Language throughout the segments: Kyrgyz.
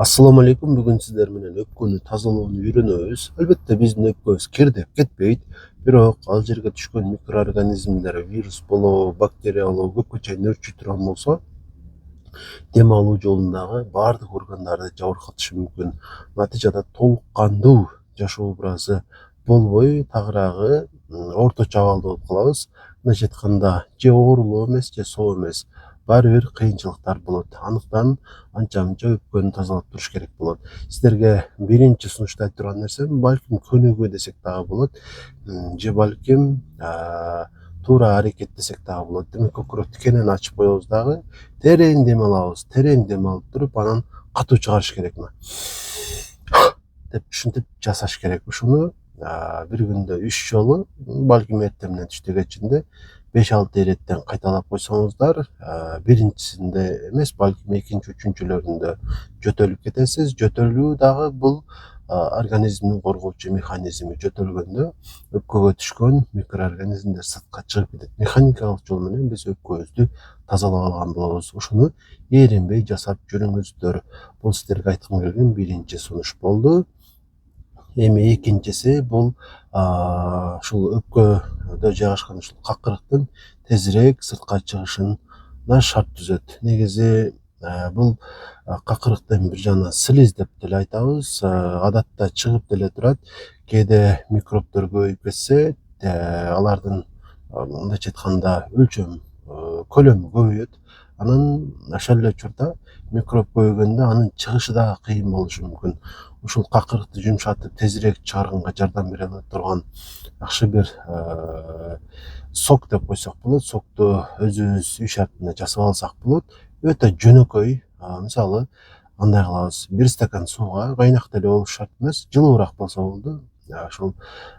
Assalamu alaikum. Бүгін сіздер менен өпкөнү тазалоону үйрөнөбүз. Албетте биздин өпкөбүз кирдеп кетпейт. Бирок ал жерге түшкөн микроорганизмдер, вирус болобу, бактерия болобу көпкө чейин өрчү турган болсо, дем алуу жолундагы баардык органдарды жабыркатышы мүмкүн. Натыйжада толук кандуу жашоо образы болбой, тагыраагы орточо абалда болуп калабыз. Мындайча айтканда, же оорулуу эмес, же соо эмес. Баары бир кыйынчылыктар болот. Андыктан анча-мынча өпкөнү тазалап туруш керек болот. Сиздерге биринчи сунуштап айтып турган нерсем, балким көнүгүү десек дагы болот, же балким туура аракет десек дагы болот. Демек, көкүрөктү кенен ачып коебуз дагы, терең дем алабыз. Терең дем алып туруп, анан катуу чыгарыш керек. Деп ушинтип жасаш керек. Ушуну бир күндө 3 жолу, балким эртең менен түштүгө чейин 5-6 иреттен кайталап койсоңуздар, биринчисинде эмес, балким экинчи, үчүнчүлөрүндө жөтөлүп кетесиз. Жөтөлүү дагы бул организмдин коргоочу механизми. Жөтөлгөндө өпкөгө түшкөн микроорганизмдер сыртка чыгып кетет. Механикалык жол менен биз өпкөбүздү тазалап алган болобуз. Ушуну ээринбей жасап жүрүңүздөр. Бул сиздерге айткым келген биринчи сунуш болду. Эми экинчиси бул ушул өпкөдө жайгашкан ушул какырыктын тезирээк сыртка чыгышына шарт түзөт. Негизи бул какырыктын бир жагынан слиз деп деле айтабыз. Адатта чыгып деле турат. Кээде микробдор көбөйүп кетсе, алардын мындайча айтканда көлөмү көбөйөт. Анан ошол эле учурда микроб көбөйгөндө анын чыгышы дагы кыйын болушу мүмкүн. Ушул какырыкты жумшатып тезирээк чыгарганга жардам бере турган жакшы бир сок деп койсок болот. Сокту өзүбүз үй шартында жасап алсак болот. Өтө жөнөкөй. Мисалы, кандай кылабыз? 1 стакан сууга, кайнак деле болуш шарт эмес, жылуураак болсо болду. Ошол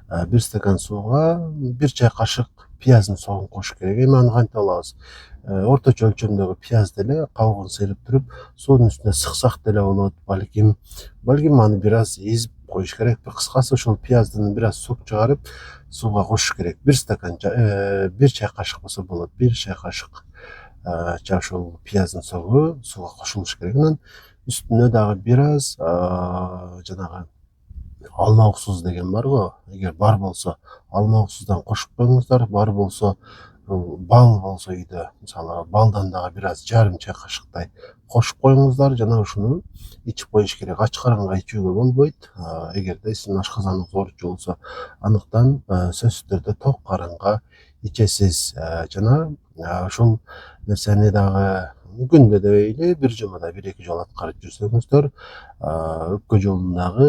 1 стакан сууга 1 чай кашык пияздын согун кошуш керек. Эми аны кантип алабыз? Орточо өлчөмдөгү пияз деле кабыгын сыйрып туруп, суунун үстүнө сыксак деле болот. Балким аны бир аз эзип коюш керек. Кыскасы, ошол пияздын бир аз сок чыгарып, сууга кошуш керек. 1 стакан 1 чай кашык болсо болот. 1 чай кашык ошол пияздын согу сууга кошулуш керек. Анан үстүнө дагы бир аз жанагы алма уксусу деген бар го. Эгер бар болсо, алма уксусудан кошуп коюңуздар. Бар болсо, бал болсо үйдө, мисалы, балдан дагы бир аз жарым чай кашыктай кошуп коюңуздар. Жана ушуну ичип коюш керек. Ач каранга ичүүгө болбойт. Эгерде сиздин ашказаныңыз ооручу болсо, андыктан сөзсүз түрдө ток каранга ичесиз. Жана ушул нерсени дагы күндө дебейли, бир жумада 1-2 жолу аткарып жүрсөңүздөр, өпкө жолундагы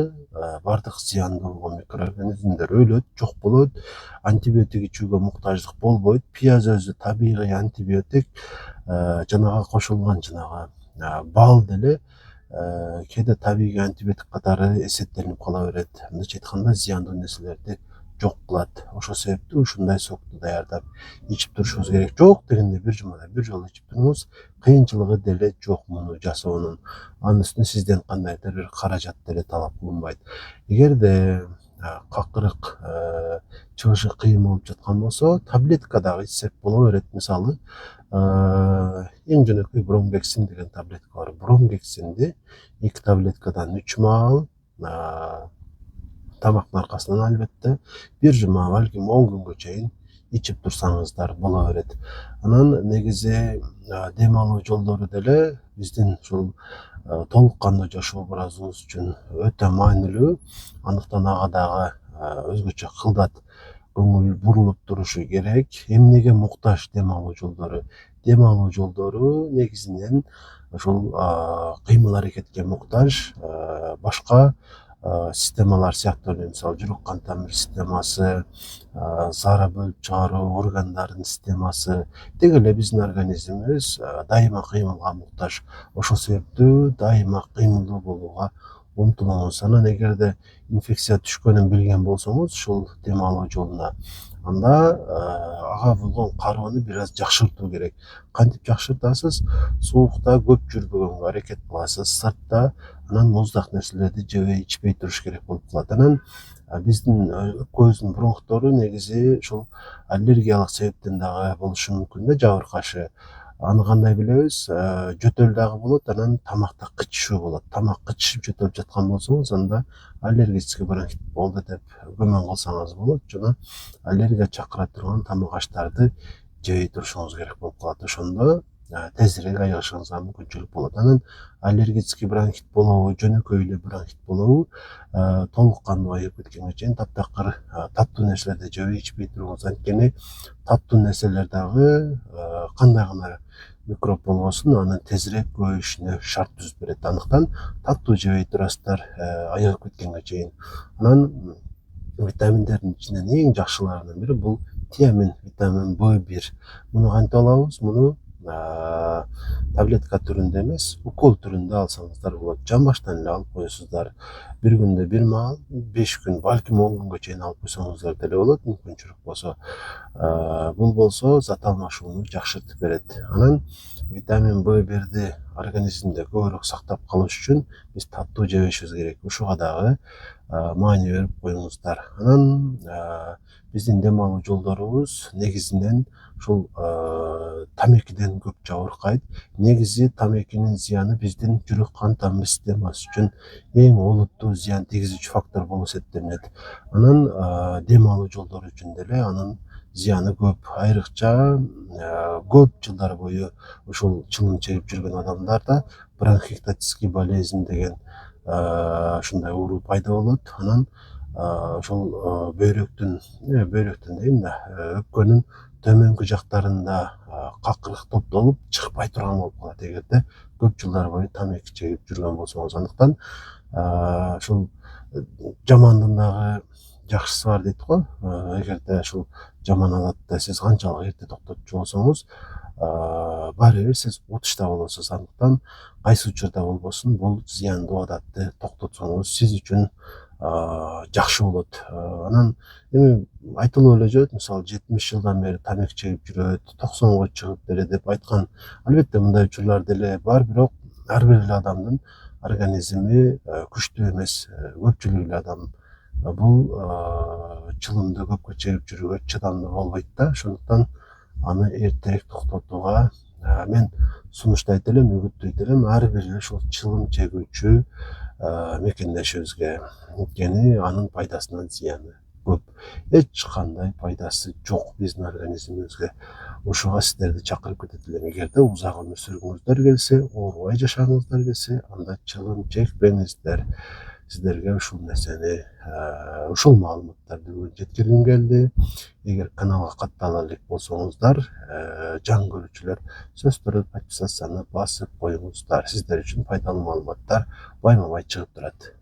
бардык зыяндуу болгон микроорганизмдер өлөт, жок болот. Антибиотик ичүүгө муктаждык болбойт. Пияз өзү табигый антибиотик. Жанага кошулган бал деле кээде табигый антибиотик катары эсептелип кала берет. Мындайча айтканда, зыяндуу нерселерди жок кылат. Ошол себептен ушундай сокту даярдап ичип турушубуз керек. Жок дегенде бир жумада бир жолу ичип туруңуз. Кыйынчылыгы деле жок муну жасоонун. Анын үстүнө сизден кандайдыр бир каражат деле талап кылынбайт. Эгерде какырык чыгышы кыйын болуп жаткан болсо, таблетка дагы ичсек боло берет. Мисалы, эң жөнөкөй бромгексин деген таблетка бар. Бромгексинди 2 таблеткадан 3 маал, тамактын аркасынан албетте, бир жума, балким 10 күнгө чейин ичип турсаңыздар боло берет. Анан негизи дем алуу жолдору деле биздин ушул толук кандуу жашоо образыбыз үчүн өтө маанилүү. Андыктан ага дагы өзгөчө кылдат көңүл бурулуп турушу керек. Эмнеге муктаж дем алуу жолдору? Дем алуу жолдору негизинен ушул кыймыл аракетке муктаж башка системалар сыяктуу, мисалы, жүрөк кан тамыр системасы, заара бөлүп чыгаруу органдардын системасы, деги эле биздин организмибиз дайыма кыймылга муктаж. Ошол себептүү дайыма кыймылдуу болууга умтулуңуз. Анан эгерде инфекция түшкөнүн билген болсоңуз ушул дем алуу жолуна, анда ага болгон кароону бир аз жакшыртуу керек. Кантип жакшыртасыз? Суукта көп жүрбөгөнгө аракет кыласыз. Сыртта анан муздак нерселерди жебей, ичпей туруш керек болуп калат. Анан биздин өпкөбүздүн бронхтору негизи ушул аллергиялык себептен дагы болушу мүмкүн да, жабыркашы. Аны кандай билебиз? Жөтөл дагы болот, анан тамакта кычышуу болот. Тамак кычышып жөтөлүп жаткан болсоңуз, анда аллергический бронхит болду деп күмөн кылсаңыз болот. Жана аллергия чакыра турган тамак аштарды жебей турушуңуз керек болуп калат. Ошондо тезирээк айыгышыңызга мүмкүнчүлүк болот. Анан аллергический бронхит болобу, жөнөкөй эле бронхит болобу, толук кандуу айыгып кеткенге чейин таптакыр таттуу нерселерди жебей ичпей туруңуз. Анткени таттуу нерселер дагы кандай гана микроб болбосун, анын тезирээк көбөйүшүнө шарт түзүп берет. Андыктан таттуу жебей турасыздар айыгып кеткенге чейин. Анан витаминдердин ичинен эң жакшыларынын бири бул тиамин, витамин B1. Муну кантип алабыз? Муну таблетка түрүндө эмес, укол түрүндө алсаңыздар болот. Жамбаштан эле алып коесуздар. Бир күндө бир маал, 5 күн, балким 10 күнгө чейин алып койсоңуздар деле болот, мүмкүнчүлүк болсо. Бул болсо зат алмашууну жакшыртып берет. Анан витамин B1ди организмде көбүрөөк сактап калыш үчүн биз таттуу жебешибиз керек. Ушуга дагы маани берип коюңуздар. Анан биздин дем алуу жолдорубуз негизинен ушул тамекиден көп жабыркайт. Негизи тамекинин зыяны биздин жүрөк кан тамыр системасы үчүн эң олуттуу зыян тийгизүүчү фактор болуп эсептелинет. Анан дем алуу жолдору үчүн деле анын зыяны көп. Айрыкча көп жылдар бою ушул чылым чегип жүргөн адамдарда бронхектатический болезнь деген ушундай оору пайда болот. Анан ошол бөйрөктүн дейм да, өпкөнүн төмөнкү жактарында какырык топтолуп чыкпай турган болуп калат эгерде көп жылдар бою тамеки чегип жүргөн болсоңуз. Андыктан ушул жамандын дагы жакшысы бар дейт го. Эгерде ушул жаман адатты сиз канчалык эрте токтотчу болсоңуз, баары бир сиз утушта болосуз. Андыктан кайсы учурда болбосун бул зыяндуу адатты токтотсоңуз сиз үчүн жакшы болот. Анан эми айтылып эле жүрөт, мисалы 70 жылдан бери тамеки чегип жүрөт, 90го чыгып деле деп айткан. Албетте мындай учурлар деле бар, бирок ар бир эле адамдын организми күчтүү эмес. Көпчүлүк эле адам бул чылымды көпкө чегип жүрүүгө чыдамдуу болбойт да. Ошондуктан аны эртерээк токтотууга мен сунуштайт элем, үгүттөйт элем ар бир эле ушул чылым чегүүчү мекендешибизге. Анткени анын пайдасынан зыяны көп. Эч кандай пайдасы жок биздин организмибизге. Ушуга сиздерди чакырып кетет элем. Эгерде узак өмүр сүргүңүздөр келсе, оорубай жашагыңыздар келсе, анда чылым чекпеңиздер. Сиздерге ушул нерсени, ушул маалыматтарды бүгүн жеткиргим келди. Эгер каналга каттала элек болсоңуздар, жан көрүүчүлөр сөзсүз подписацияны басып коюңуздар. Сиздер үчүн пайдалуу маалыматтар байма-бай чыгып турат.